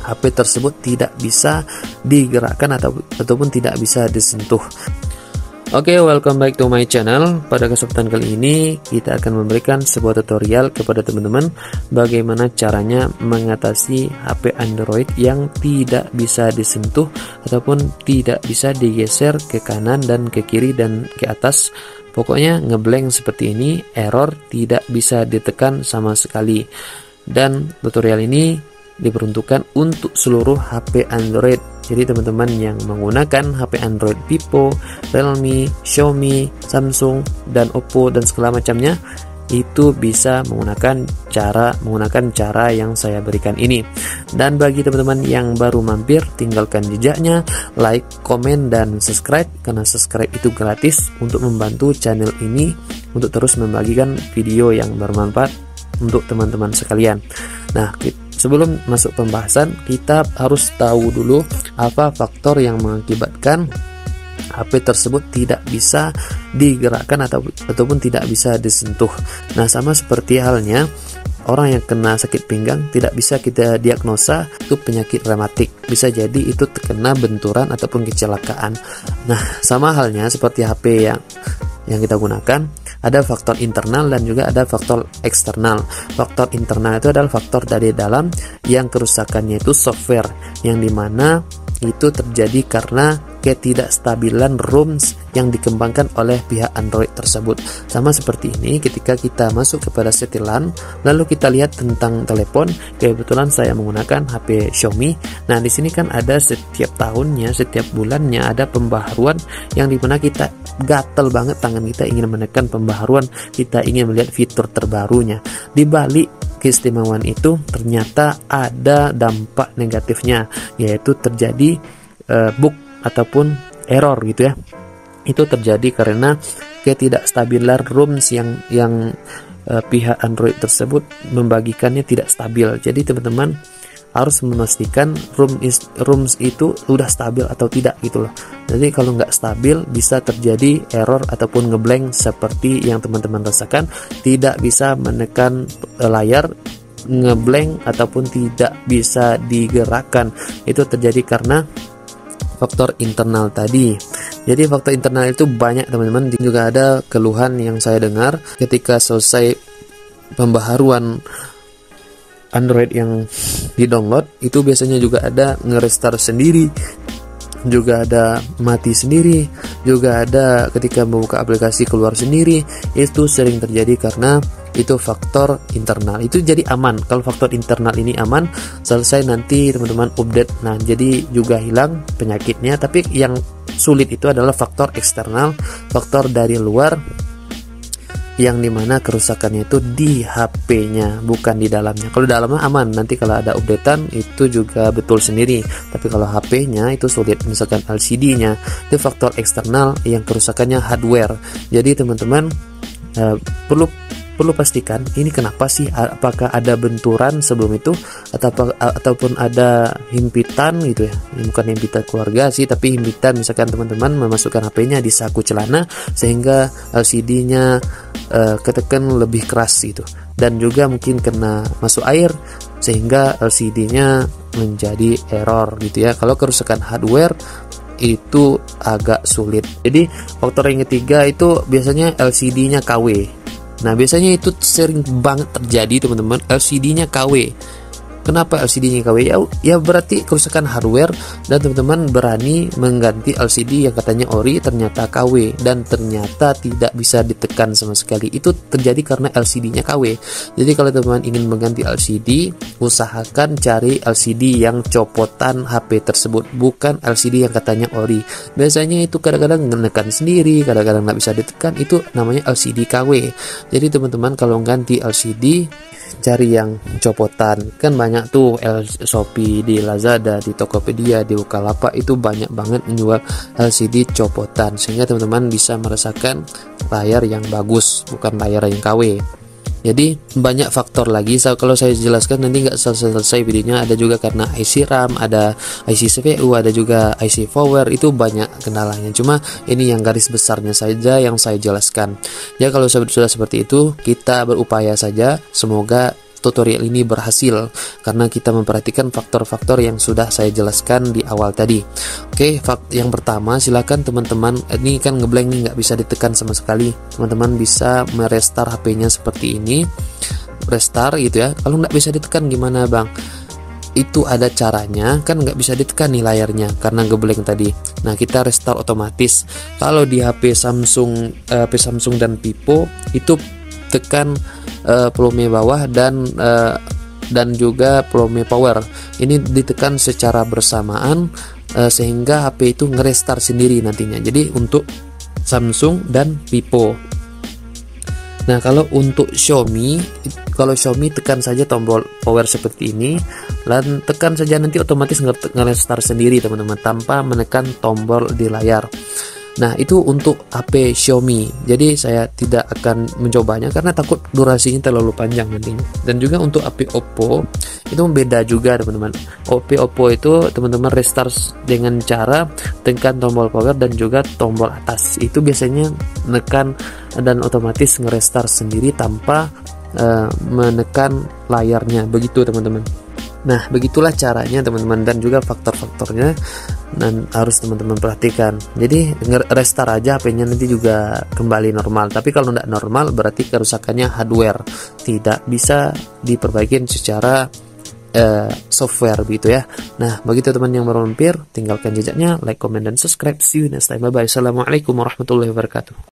HP tersebut tidak bisa digerakkan ataupun tidak bisa disentuh. Oke, welcome back to my channel. Pada kesempatan kali ini kita akan memberikan sebuah tutorial kepada teman-teman bagaimana caranya mengatasi HP Android yang tidak bisa disentuh ataupun tidak bisa digeser ke kanan dan ke kiri dan ke atas. Pokoknya ngeblank seperti ini, error, tidak bisa ditekan sama sekali. Dan tutorial ini diperuntukkan untuk seluruh HP Android. Jadi teman-teman yang menggunakan HP Android Vivo, Realme, Xiaomi, Samsung, dan Oppo dan segala macamnya itu bisa menggunakan cara yang saya berikan ini. Dan bagi teman-teman yang baru mampir, tinggalkan jejaknya, like, komen, dan subscribe, karena subscribe itu gratis untuk membantu channel ini untuk terus membagikan video yang bermanfaat untuk teman-teman sekalian. Nah, sebelum masuk pembahasan, kita harus tahu dulu apa faktor yang mengakibatkan HP tersebut tidak bisa digerakkan ataupun tidak bisa disentuh. Nah, sama seperti halnya orang yang kena sakit pinggang, tidak bisa kita diagnosa itu penyakit rematik. Bisa jadi itu terkena benturan ataupun kecelakaan. Nah, sama halnya seperti HP yang kita gunakan, ada faktor internal dan juga ada faktor eksternal. Faktor internal itu adalah faktor dari dalam yang kerusakannya itu software, yang dimana itu terjadi karena ketidakstabilan ROMs yang dikembangkan oleh pihak Android tersebut. Sama seperti ini ketika kita masuk kepada setelan, lalu kita lihat tentang telepon. Kebetulan saya menggunakan HP Xiaomi. Nah, di sini kan ada setiap tahunnya, setiap bulannya ada pembaharuan yang dimana kita gatel banget tangan kita ingin menekan pembaharuan, kita ingin melihat fitur terbarunya. Di balik keistimewaan itu ternyata ada dampak negatifnya, yaitu terjadi bug ataupun error gitu ya. Itu terjadi karena ketidakstabilan ROMs yang pihak Android tersebut membagikannya tidak stabil. Jadi teman-teman harus memastikan ROMs itu udah stabil atau tidak gitu loh. Jadi kalau nggak stabil bisa terjadi error ataupun ngeblank seperti yang teman-teman rasakan, tidak bisa menekan layar, ngeblank ataupun tidak bisa digerakkan. Itu terjadi karena faktor internal tadi. Jadi faktor internal itu banyak teman-teman. Juga ada keluhan yang saya dengar ketika selesai pembaharuan Android yang di-download, itu biasanya juga ada nge-restart sendiri, juga ada mati sendiri, juga ada ketika membuka aplikasi keluar sendiri. Itu sering terjadi karena itu faktor internal. Itu jadi aman. Kalau faktor internal ini aman, selesai nanti teman-teman update, nah jadi juga hilang penyakitnya. Tapi yang sulit itu adalah faktor eksternal, faktor dari luar, yang dimana kerusakannya itu di HP-nya, bukan di dalamnya. Kalau dalamnya aman, nanti kalau ada updatean itu juga betul sendiri. Tapi kalau HP-nya itu sulit, misalkan LCD-nya, itu faktor eksternal yang kerusakannya hardware. Jadi teman-teman perlu pastikan ini kenapa sih, apakah ada benturan sebelum itu ataupun ada himpitan gitu ya. Ini bukan himpitan keluarga sih, tapi himpitan misalkan teman-teman memasukkan HP-nya di saku celana sehingga LCD-nya ketekan lebih keras gitu, dan juga mungkin kena masuk air sehingga LCD-nya menjadi error gitu ya. Kalau kerusakan hardware itu agak sulit. Jadi faktor yang ketiga itu biasanya LCD-nya KW. Nah, biasanya itu sering banget terjadi teman-teman, LCD-nya KW. Kenapa LCD-nya KW? Ya berarti kerusakan hardware, dan teman-teman berani mengganti LCD yang katanya ori ternyata KW dan ternyata tidak bisa ditekan sama sekali. Itu terjadi karena LCD-nya KW. Jadi kalau teman-teman ingin mengganti LCD, usahakan cari LCD yang copotan HP tersebut, bukan LCD yang katanya ori. Biasanya itu kadang-kadang menekan sendiri, kadang-kadang nggak bisa ditekan, itu namanya LCD KW. Jadi teman-teman kalau ganti LCD, cari yang copotan. Kan banyak tuh Shopee, di Lazada, di Tokopedia, di Bukalapak itu banyak banget menjual LCD copotan, sehingga teman-teman bisa merasakan layar yang bagus, bukan layar yang KW. Jadi banyak faktor lagi. Kalau saya jelaskan nanti nggak selesai videonya. Ada juga karena IC RAM, ada IC CPU, ada juga IC power. Itu banyak kendalanya. Cuma ini yang garis besarnya saja yang saya jelaskan. Ya kalau sudah seperti itu, kita berupaya saja. Semoga tutorial ini berhasil karena kita memperhatikan faktor-faktor yang sudah saya jelaskan di awal tadi. Oke, yang pertama, silakan teman-teman, ini kan ngeblank nih, nggak bisa ditekan sama sekali. Teman-teman bisa merestart HP-nya seperti ini, restart gitu ya. Kalau nggak bisa ditekan gimana bang? Itu ada caranya, kan nggak bisa ditekan nih layarnya karena ngeblank tadi. Nah, kita restart otomatis. Kalau di HP Samsung dan Vivo itu tekan volume bawah dan juga volume power. Ini ditekan secara bersamaan sehingga HP itu ngerestart sendiri nantinya. Jadi untuk Samsung dan Vivo. Nah, kalau untuk Xiaomi tekan saja tombol power seperti ini dan tekan saja, nanti otomatis nge-restart sendiri teman-teman tanpa menekan tombol di layar. Nah, itu untuk HP Xiaomi. Jadi saya tidak akan mencobanya karena takut durasinya terlalu panjang nantinya. Dan juga untuk HP Oppo itu beda juga teman-teman. Oppo itu teman-teman restart dengan cara tekan tombol power dan juga tombol atas. Itu biasanya menekan dan otomatis nge-restart sendiri tanpa menekan layarnya. Begitu teman-teman. Nah, begitulah caranya teman-teman, dan juga faktor-faktornya dan harus teman-teman perhatikan. Jadi restart aja HP-nya, nanti juga kembali normal. Tapi kalau tidak normal berarti kerusakannya hardware, tidak bisa diperbaiki secara software begitu ya. Nah, begitu teman yang baru mampir, tinggalkan jejaknya, like, comment, dan subscribe. See you next time. Bye bye. Assalamualaikum warahmatullahi wabarakatuh.